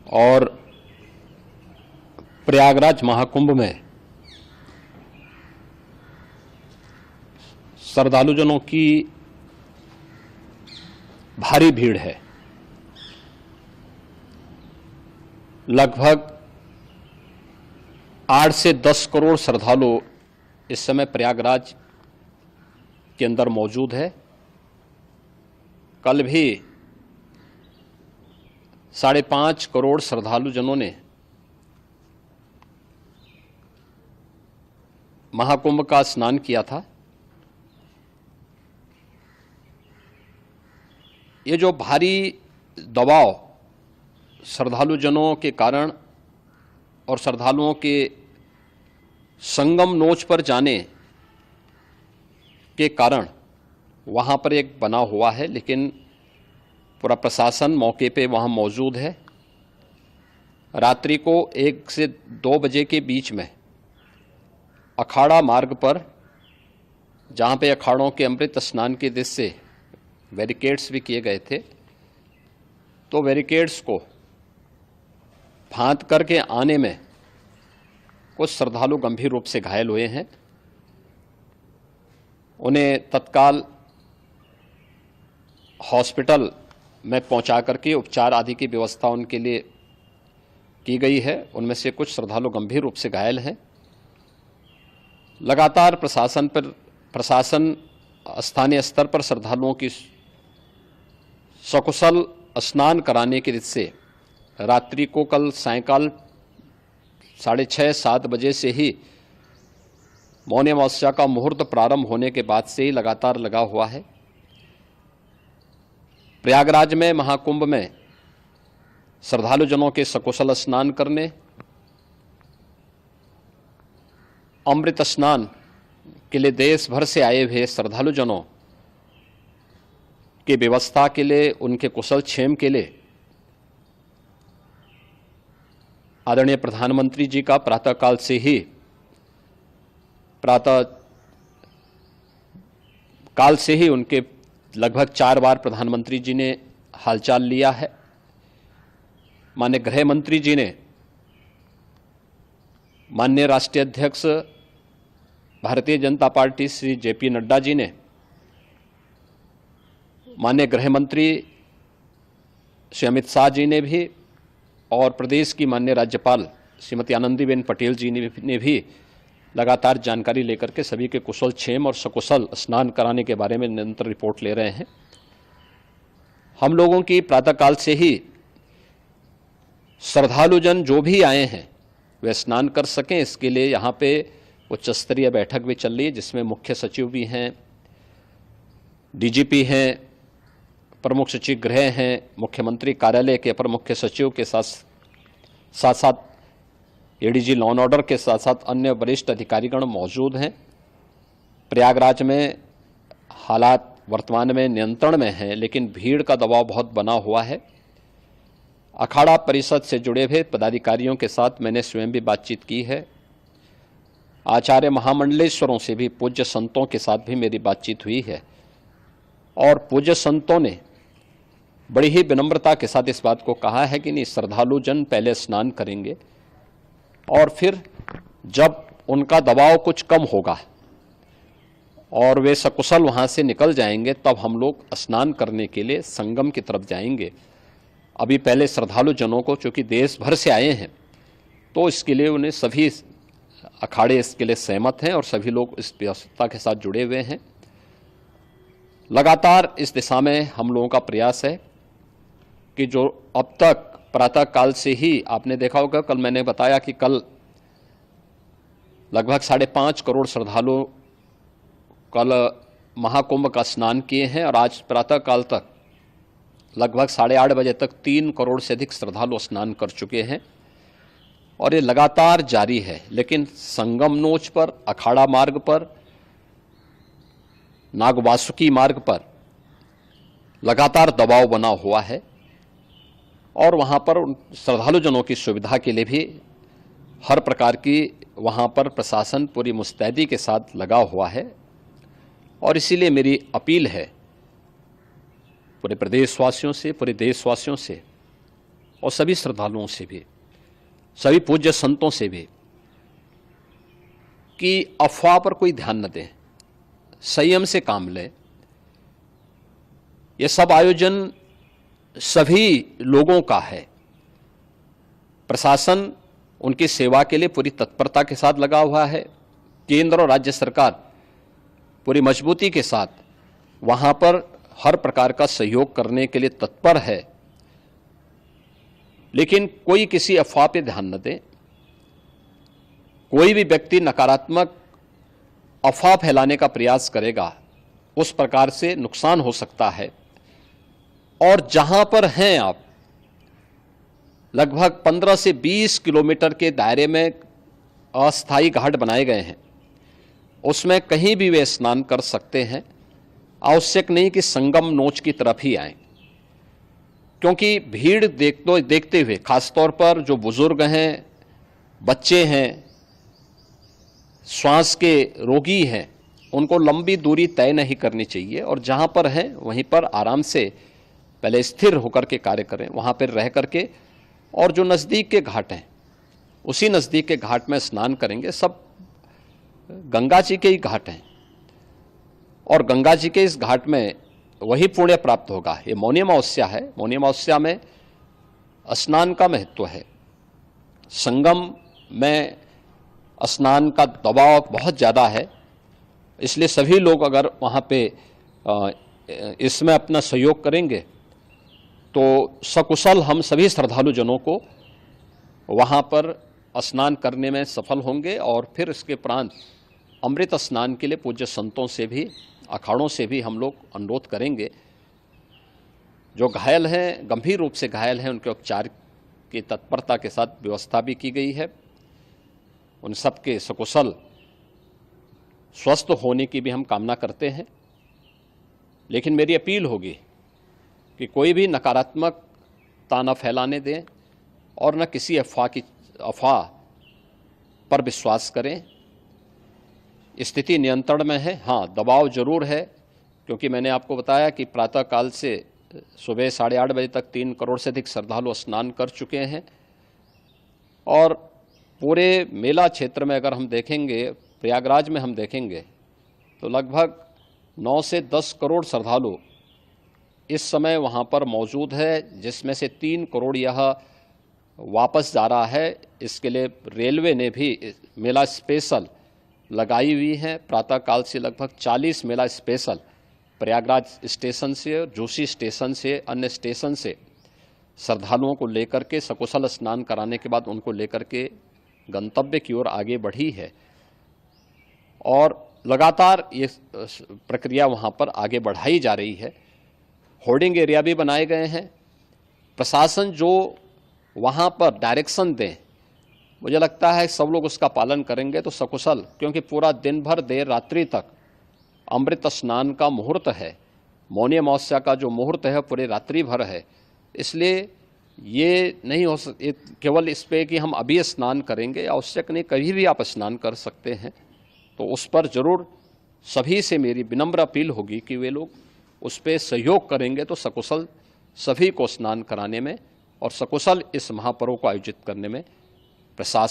और प्रयागराज महाकुंभ में श्रद्धालुजनों की भारी भीड़ है। लगभग 8 से 10 करोड़ श्रद्धालु इस समय प्रयागराज के अंदर मौजूद है। कल भी 5.5 करोड़ श्रद्धालुजनों ने महाकुंभ का स्नान किया था। ये जो भारी दबाव श्रद्धालुजनों के कारण और श्रद्धालुओं के संगम नोच पर जाने के कारण वहाँ पर एक बना हुआ है, लेकिन पूरा प्रशासन मौके पे वहाँ मौजूद है। रात्रि को 1 से 2 बजे के बीच में अखाड़ा मार्ग पर, जहाँ पे अखाड़ों के अमृत स्नान के दृश्य से बैरिकेड्स भी किए गए थे, तो बैरिकेड्स को फांद करके आने में कुछ श्रद्धालु गंभीर रूप से घायल हुए हैं। उन्हें तत्काल हॉस्पिटल में पहुंचा करके उपचार आदि की व्यवस्था उनके लिए की गई है। उनमें से कुछ श्रद्धालु गंभीर रूप से घायल हैं। लगातार प्रशासन स्थानीय स्तर पर श्रद्धालुओं की सकुशल स्नान कराने के दृष्टि से रात्रि को कल सायंकाल 6:30-7 बजे से ही मौनी अमावस्या का मुहूर्त प्रारंभ होने के बाद से ही लगातार लगा हुआ है। प्रयागराज में महाकुंभ में श्रद्धालुजनों के सकुशल स्नान करने, अमृत स्नान के लिए देश भर से आए हुए श्रद्धालुजनों की व्यवस्था के लिए, उनके कुशल क्षेम के लिए आदरणीय प्रधानमंत्री जी का प्रातःकाल से ही उनके लगभग 4 बार प्रधानमंत्री जी ने हालचाल लिया है। माननीय गृह मंत्री जी ने, माननीय राष्ट्रीय अध्यक्ष भारतीय जनता पार्टी श्री JP नड्डा जी ने, माननीय गृह मंत्री श्री अमित शाह जी ने भी, और प्रदेश की माननीय राज्यपाल श्रीमती आनंदीबेन पटेल जी ने भी लगातार जानकारी लेकर के सभी के कुशल क्षेम और सकुशल स्नान कराने के बारे में निरंतर रिपोर्ट ले रहे हैं। हम लोगों की प्रातःकाल से ही श्रद्धालुजन जो भी आए हैं वे स्नान कर सकें, इसके लिए यहाँ पे उच्च स्तरीय बैठक भी चल रही है, जिसमें मुख्य सचिव भी हैं, DGP हैं, प्रमुख सचिव गृह हैं, मुख्यमंत्री कार्यालय के अपर मुख्य सचिव के साथ साथ ADG लॉ एंड ऑर्डर के साथ साथ अन्य वरिष्ठ अधिकारीगण मौजूद हैं। प्रयागराज में हालात वर्तमान में नियंत्रण में हैं, लेकिन भीड़ का दबाव बहुत बना हुआ है। अखाड़ा परिषद से जुड़े हुए पदाधिकारियों के साथ मैंने स्वयं भी बातचीत की है। आचार्य महामंडलेश्वरों से भी, पूज्य संतों के साथ भी मेरी बातचीत हुई है, और पूज्य संतों ने बड़ी ही विनम्रता के साथ इस बात को कहा है कि नहीं, श्रद्धालु जन पहले स्नान करेंगे और फिर जब उनका दबाव कुछ कम होगा और वे सकुशल वहाँ से निकल जाएंगे, तब हम लोग स्नान करने के लिए संगम की तरफ जाएंगे। अभी पहले श्रद्धालु जनों को, चूँकि देश भर से आए हैं, तो इसके लिए उन्हें सभी अखाड़े इसके लिए सहमत हैं और सभी लोग इस व्यवस्था के साथ जुड़े हुए हैं। लगातार इस दिशा में हम लोगों का प्रयास है कि जो अब तक प्रातःकाल से ही आपने देखा होगा, कल मैंने बताया कि कल लगभग 5.5 करोड़ श्रद्धालु कल महाकुंभ का स्नान किए हैं, और आज प्रातःकाल तक लगभग 8:30 बजे तक 3 करोड़ से अधिक श्रद्धालु स्नान कर चुके हैं, और ये लगातार जारी है। लेकिन संगम नोच पर, अखाड़ा मार्ग पर, नागवासुकी मार्ग पर लगातार दबाव बना हुआ है, और वहाँ पर श्रद्धालुजनों की सुविधा के लिए भी हर प्रकार की वहाँ पर प्रशासन पूरी मुस्तैदी के साथ लगा हुआ है। और इसीलिए मेरी अपील है पूरे प्रदेशवासियों से, पूरे देशवासियों से और सभी श्रद्धालुओं से भी, सभी पूज्य संतों से भी कि अफवाह पर कोई ध्यान न दें, संयम से काम लें। ये सब आयोजन सभी लोगों का है। प्रशासन उनकी सेवा के लिए पूरी तत्परता के साथ लगा हुआ है। केंद्र और राज्य सरकार पूरी मजबूती के साथ वहां पर हर प्रकार का सहयोग करने के लिए तत्पर है। लेकिन कोई किसी अफवाह पे ध्यान न दे। कोई भी व्यक्ति नकारात्मक अफवाह फैलाने का प्रयास करेगा, उस प्रकार से नुकसान हो सकता है। और जहां पर हैं आप, लगभग 15 से 20 किलोमीटर के दायरे में अस्थायी घाट बनाए गए हैं, उसमें कहीं भी वे स्नान कर सकते हैं। आवश्यक नहीं कि संगम नोच की तरफ ही आएं, क्योंकि भीड़ देखते हुए, खासतौर पर जो बुजुर्ग हैं, बच्चे हैं, श्वास के रोगी हैं, उनको लंबी दूरी तय नहीं करनी चाहिए और जहां पर हैं वहीं पर आराम से पहले स्थिर होकर के कार्य करें, वहां पर रह करके। और जो नज़दीक के घाट हैं, उसी नज़दीक के घाट में स्नान करेंगे। सब गंगा जी के ही घाट हैं और गंगा जी के इस घाट में वही पुण्य प्राप्त होगा। ये मौनी अमावस्या है। मौनी अमावस्या में स्नान का महत्व है। संगम में स्नान का दबाव बहुत ज़्यादा है, इसलिए सभी लोग अगर वहाँ पे इसमें अपना सहयोग करेंगे तो सकुशल हम सभी श्रद्धालु जनों को वहाँ पर स्नान करने में सफल होंगे। और फिर इसके उपरांत अमृत स्नान के लिए पूज्य संतों से भी, अखाड़ों से भी हम लोग अनुरोध करेंगे। जो घायल हैं, गंभीर रूप से घायल हैं, उनके उपचार की तत्परता के साथ व्यवस्था भी की गई है। उन सब के सकुशल स्वस्थ होने की भी हम कामना करते हैं। लेकिन मेरी अपील होगी कि कोई भी नकारात्मकता न फैलाने दें और न किसी अफवाह पर विश्वास करें। स्थिति नियंत्रण में है। हाँ, दबाव जरूर है, क्योंकि मैंने आपको बताया कि प्रातःकाल से सुबह 8:30 बजे तक 3 करोड़ से अधिक श्रद्धालु स्नान कर चुके हैं। और पूरे मेला क्षेत्र में अगर हम देखेंगे, प्रयागराज में हम देखेंगे तो लगभग 9 से 10 करोड़ श्रद्धालु इस समय वहाँ पर मौजूद है, जिसमें से 3 करोड़ यह वापस जा रहा है। इसके लिए रेलवे ने भी मेला स्पेशल लगाई हुई है। प्रातःकाल से लगभग 40 मेला स्पेशल प्रयागराज स्टेशन से, जोशी स्टेशन से, अन्य स्टेशन से श्रद्धालुओं को लेकर के सकुशल स्नान कराने के बाद उनको लेकर के गंतव्य की ओर आगे बढ़ी है। और लगातार ये प्रक्रिया वहाँ पर आगे बढ़ाई जा रही है। होर्डिंग एरिया भी बनाए गए हैं। प्रशासन जो वहाँ पर डायरेक्शन दें, मुझे लगता है सब लोग उसका पालन करेंगे तो सकुशल, क्योंकि पूरा दिन भर देर रात्रि तक अमृत स्नान का मुहूर्त है। मौनी अमावस्या का जो मुहूर्त है पूरे रात्रि भर है। इसलिए ये नहीं हो केवल इस पे कि हम अभी स्नान करेंगे, आवश्यक नहीं, कभी भी आप स्नान कर सकते हैं। तो उस पर जरूर सभी से मेरी विनम्र अपील होगी कि वे लोग उस पर सहयोग करेंगे तो सकुशल सभी को स्नान कराने में और सकुशल इस महापर्व को आयोजित करने में प्रशासन